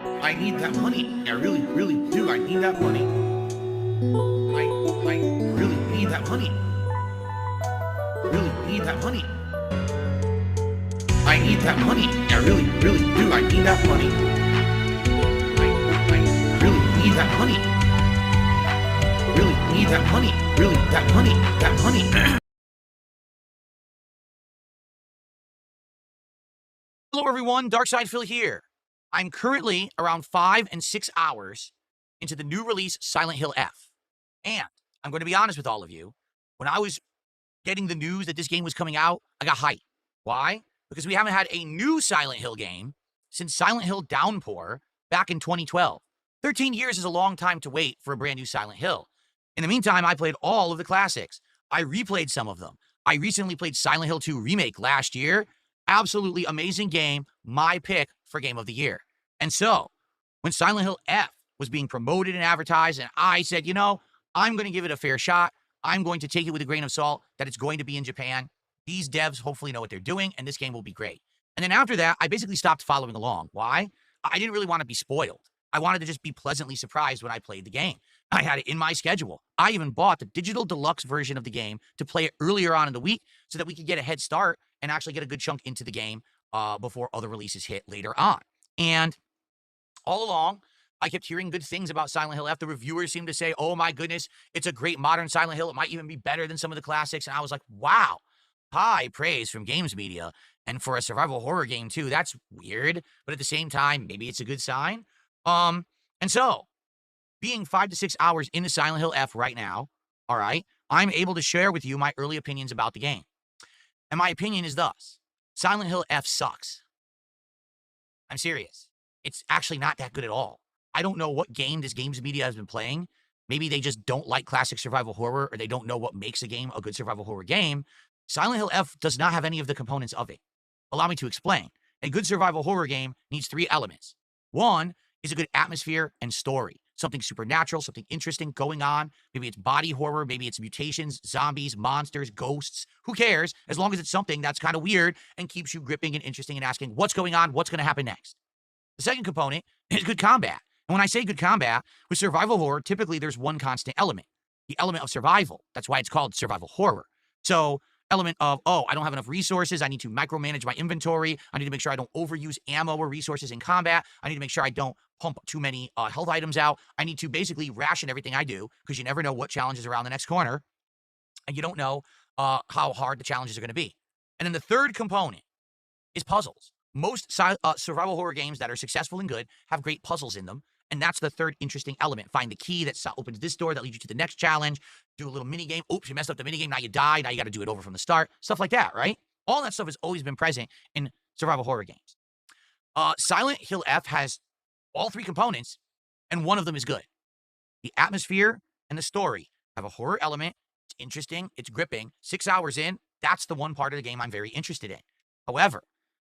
I need that money. I really, really do. I need that money. I really need that money. Really need that money. I need that money. I really, really do. I need that money. I really need that money. Really need that money. Really, that money. That money. Hello everyone, Darkside Phil here. I'm currently around 5 and 6 hours into the new release Silent Hill F. And I'm going to be honest with all of you, when I was getting the news that this game was coming out, I got hyped. Why? Because we haven't had a new Silent Hill game since Silent Hill Downpour back in 2012. 13 years is a long time to wait for a brand new Silent Hill. In the meantime, I played all of the classics. I replayed some of them. I recently played Silent Hill 2 Remake last year. Absolutely amazing game, my pick for Game of the Year. And so, when Silent Hill F was being promoted and advertised, and I said, you know, I'm going to give it a fair shot. I'm going to take it with a grain of salt that it's going to be in Japan. These devs hopefully know what they're doing, and this game will be great. And then after that, I basically stopped following along. Why? I didn't really want to be spoiled. I wanted to just be pleasantly surprised when I played the game. I had it in my schedule. I even bought the digital deluxe version of the game to play it earlier on in the week so that we could get a head start and actually get a good chunk into the game before other releases hit later on. And all along, I kept hearing good things about Silent Hill F. The reviewers seemed to say, oh my goodness, it's a great modern Silent Hill. It might even be better than some of the classics. And I was like, wow, high praise from games media. And for a survival horror game too, that's weird. But at the same time, maybe it's a good sign. And so, being 5 to 6 hours into Silent Hill F right now, all right, I'm able to share with you my early opinions about the game. And my opinion is thus: Silent Hill F sucks. I'm serious. It's actually not that good at all. I don't know what game this games media has been playing. Maybe they just don't like classic survival horror, or they don't know what makes a game a good survival horror game. Silent Hill F does not have any of the components of it. Allow me to explain. A good survival horror game needs 3 elements. One is a good atmosphere and story. Something supernatural, something interesting going on. Maybe it's body horror, maybe it's mutations, zombies, monsters, ghosts. Who cares? As long as it's something that's kind of weird and keeps you gripping and interesting and asking, what's going on? What's going to happen next? The second component is good combat. And when I say good combat, with survival horror, typically there's one constant element, the element of survival. That's why it's called survival horror. So, element of, oh, I don't have enough resources. I need to micromanage my inventory. I need to make sure I don't overuse ammo or resources in combat. I need to make sure I don't pump too many health items out. I need to basically ration everything I do, because you never know what challenge is around the next corner, and you don't know how hard the challenges are going to be. And then the third component is puzzles. Most survival horror games that are successful and good have great puzzles in them. And that's the third interesting element. Find the key that opens this door that leads you to the next challenge. Do a little mini game. Oops, you messed up the mini game. Now you die. Now you got to do it over from the start. Stuff like that, right? All that stuff has always been present in survival horror games. Silent Hill F has all 3 components, and one of them is good. The atmosphere and the story have a horror element. It's interesting. It's gripping. 6 hours in, that's the one part of the game I'm very interested in. However,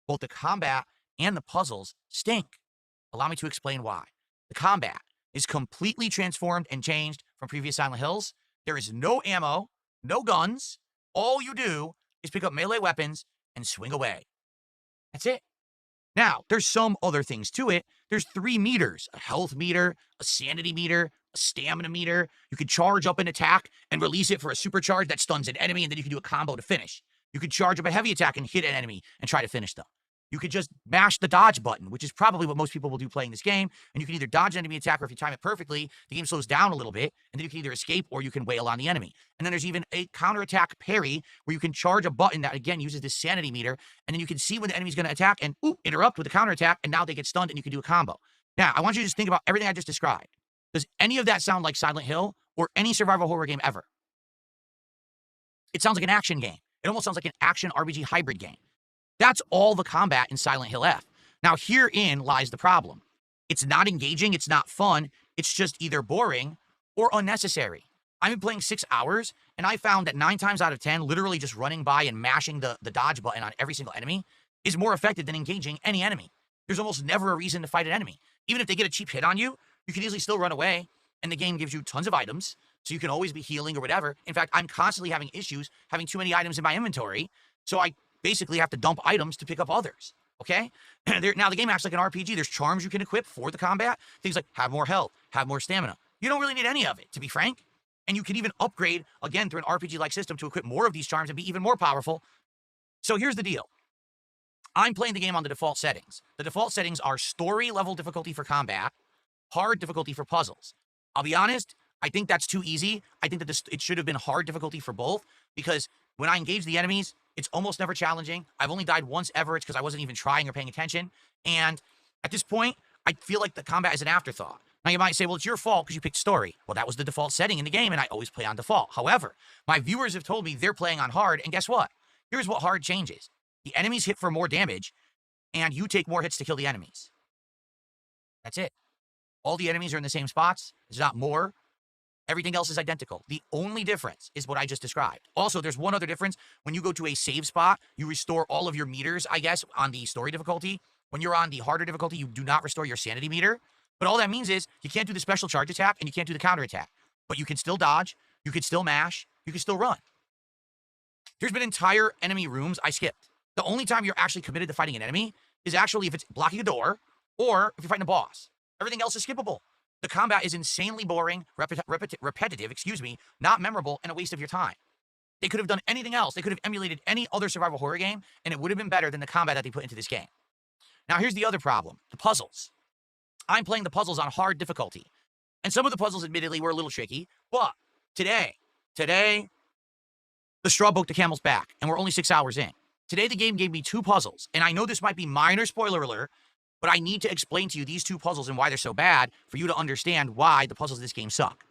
both the combat and the puzzles stink. Allow me to explain why. The combat is completely transformed and changed from previous Silent Hills. There is no ammo, no guns. All you do is pick up melee weapons and swing away. That's it. Now, there's some other things to it. There's 3 meters: a health meter, a sanity meter, a stamina meter. You could charge up an attack and release it for a supercharge that stuns an enemy, and then you can do a combo to finish. You could charge up a heavy attack and hit an enemy and try to finish them. You could just mash the dodge button, which is probably what most people will do playing this game, and you can either dodge an enemy attack, or if you time it perfectly, the game slows down a little bit, and then you can either escape or you can wail on the enemy. And then there's even a counterattack parry, where you can charge a button that, again, uses this sanity meter, and then you can see when the enemy's going to attack and, interrupt with a counterattack, and now they get stunned, and you can do a combo. Now, I want you to just think about everything I just described. Does any of that sound like Silent Hill or any survival horror game ever? It sounds like an action game. It almost sounds like an action RPG hybrid game. That's all the combat in Silent Hill F. Now, herein lies the problem. It's not engaging, it's not fun, it's just either boring or unnecessary. I've been playing 6 hours, and I found that 9 times out of 10, literally just running by and mashing the dodge button on every single enemy is more effective than engaging any enemy. There's almost never a reason to fight an enemy. Even if they get a cheap hit on you, you can easily still run away, and the game gives you tons of items, so you can always be healing or whatever. In fact, I'm constantly having issues having too many items in my inventory, so I basically have to dump items to pick up others. Okay? Now, the game acts like an RPG. There's charms you can equip for the combat. Things like have more health, have more stamina. You don't really need any of it, to be frank. And you can even upgrade, again, through an RPG-like system to equip more of these charms and be even more powerful. So here's the deal. I'm playing the game on the default settings. The default settings are story level difficulty for combat, hard difficulty for puzzles. I'll be honest, I think that's too easy. I think that it should have been hard difficulty for both, because when I engage the enemies, it's almost never challenging. I've only died once ever. It's because I wasn't even trying or paying attention. And at this point, I feel like the combat is an afterthought. Now, you might say, well, it's your fault because you picked story. Well, that was the default setting in the game, and I always play on default. However, my viewers have told me they're playing on hard, and guess what? Here's what hard changes. The enemies hit for more damage, and you take more hits to kill the enemies. That's it. All the enemies are in the same spots. There's not more. Everything else is identical. The only difference is what I just described. Also, there's one other difference. When you go to a save spot, you restore all of your meters, I guess, on the story difficulty. When you're on the harder difficulty, you do not restore your sanity meter. But all that means is you can't do the special charge attack and you can't do the counter attack. But you can still dodge, you can still mash, you can still run. There's been entire enemy rooms I skipped. The only time you're actually committed to fighting an enemy is actually if it's blocking a door or if you're fighting a boss. Everything else is skippable. The combat is insanely boring, repetitive, not memorable, and a waste of your time. They could have done anything else. They could have emulated any other survival horror game, and it would have been better than the combat that they put into this game. Now, here's the other problem, the puzzles. I'm playing the puzzles on hard difficulty. And some of the puzzles, admittedly, were a little tricky, but today, the straw broke the camel's back, and we're only 6 hours in. Today, the game gave me 2 puzzles, and I know this might be minor spoiler alert, but I need to explain to you these 2 puzzles and why they're so bad for you to understand why the puzzles of this game suck.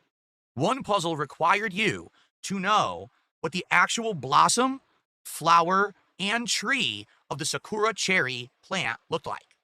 One puzzle required you to know what the actual blossom, flower, and tree of the Sakura cherry plant looked like.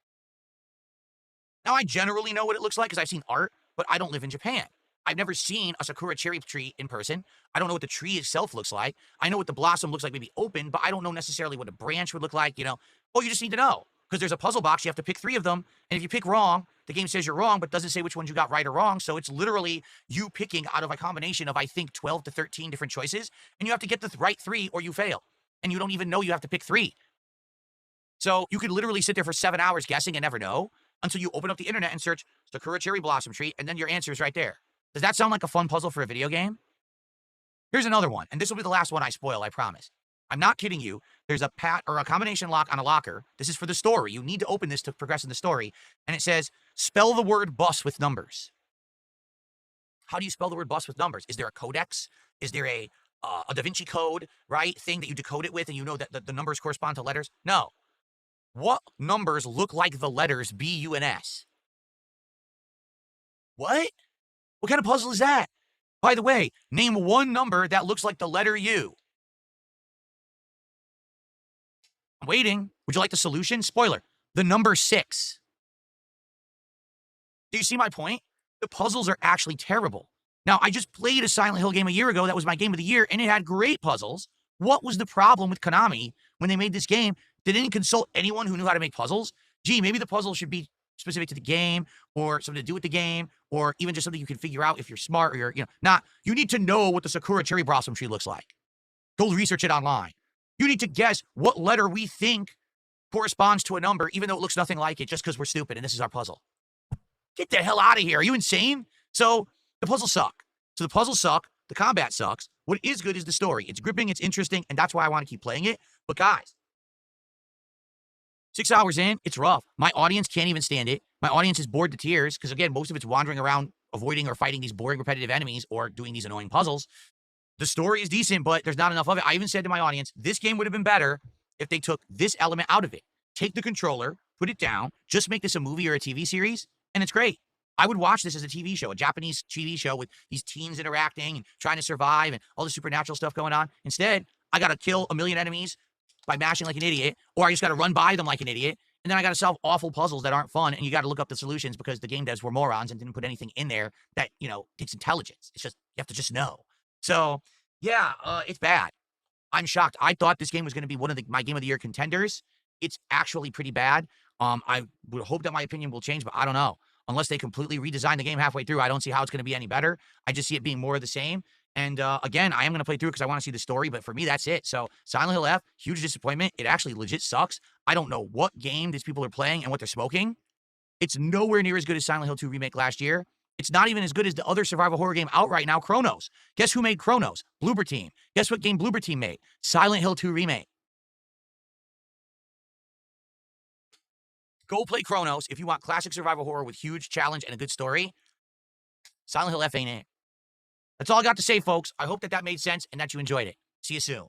Now, I generally know what it looks like because I've seen art, but I don't live in Japan. I've never seen a Sakura cherry tree in person. I don't know what the tree itself looks like. I know what the blossom looks like, maybe open, but I don't know necessarily what a branch would look like, you know. Oh, you just need to know. Because there's a puzzle box, you have to pick 3 of them, and if you pick wrong, the game says you're wrong, but doesn't say which ones you got right or wrong, so it's literally you picking out of a combination of, I think, 12 to 13 different choices, and you have to get the right 3 or you fail. And you don't even know you have to pick 3. So you could literally sit there for 7 hours guessing and never know, until you open up the internet and search Sakura cherry blossom tree, and then your answer is right there. Does that sound like a fun puzzle for a video game? Here's another one, and this will be the last one I spoil, I promise. I'm not kidding you. There's a combination lock on a locker. This is for the story. You need to open this to progress in the story. And it says, spell the word bus with numbers. How do you spell the word bus with numbers? Is there a codex? Is there a Da Vinci Code, right? Thing that you decode it with and you know that the numbers correspond to letters? No. What numbers look like the letters B, U, and S? What? What kind of puzzle is that? By the way, name one number that looks like the letter U. I'm waiting. Would you like the solution? Spoiler, the number 6. Do you see my point? The puzzles are actually terrible. Now, I just played a Silent Hill game a year ago. That was my game of the year, and it had great puzzles. What was the problem with Konami when they made this game? They didn't consult anyone who knew how to make puzzles. Gee, maybe the puzzle should be specific to the game or something to do with the game or even just something you can figure out if you're smart or you're, not. You need to know what the Sakura cherry blossom tree looks like. Go research it online. You need to guess what letter we think corresponds to a number, even though it looks nothing like it, just because we're stupid and this is our puzzle. Get the hell out of here. Are you insane? So the puzzles suck. So the puzzles suck. The combat sucks. What is good is the story. It's gripping. It's interesting. And that's why I want to keep playing it. But guys, 6 hours in, it's rough. My audience can't even stand it. My audience is bored to tears because, again, most of it's wandering around, avoiding or fighting these boring, repetitive enemies or doing these annoying puzzles. The story is decent, but there's not enough of it. I even said to my audience, this game would have been better if they took this element out of it. Take the controller, put it down, just make this a movie or a TV series, and it's great. I would watch this as a TV show, a Japanese TV show with these teens interacting and trying to survive and all the supernatural stuff going on. Instead, I got to kill a million enemies by mashing like an idiot, or I just got to run by them like an idiot, and then I got to solve awful puzzles that aren't fun, and you got to look up the solutions because the game devs were morons and didn't put anything in there that, takes intelligence. It's just, you have to just know. So, yeah, it's bad. I'm shocked. I thought this game was going to be one of my Game of the Year contenders. It's actually pretty bad. I would hope that my opinion will change, but I don't know. Unless they completely redesign the game halfway through, I don't see how it's going to be any better. I just see it being more of the same. And again, I am going to play through it because I want to see the story, but for me, that's it. So Silent Hill F, huge disappointment. It actually legit sucks. I don't know what game these people are playing and what they're smoking. It's nowhere near as good as Silent Hill 2 Remake last year. It's not even as good as the other survival horror game out right now, Chronos. Guess who made Chronos? Bloober Team. Guess what game Bloober Team made? Silent Hill 2 Remake. Go play Chronos if you want classic survival horror with huge challenge and a good story. Silent Hill F ain't it. That's all I got to say, folks. I hope that made sense and that you enjoyed it. See you soon.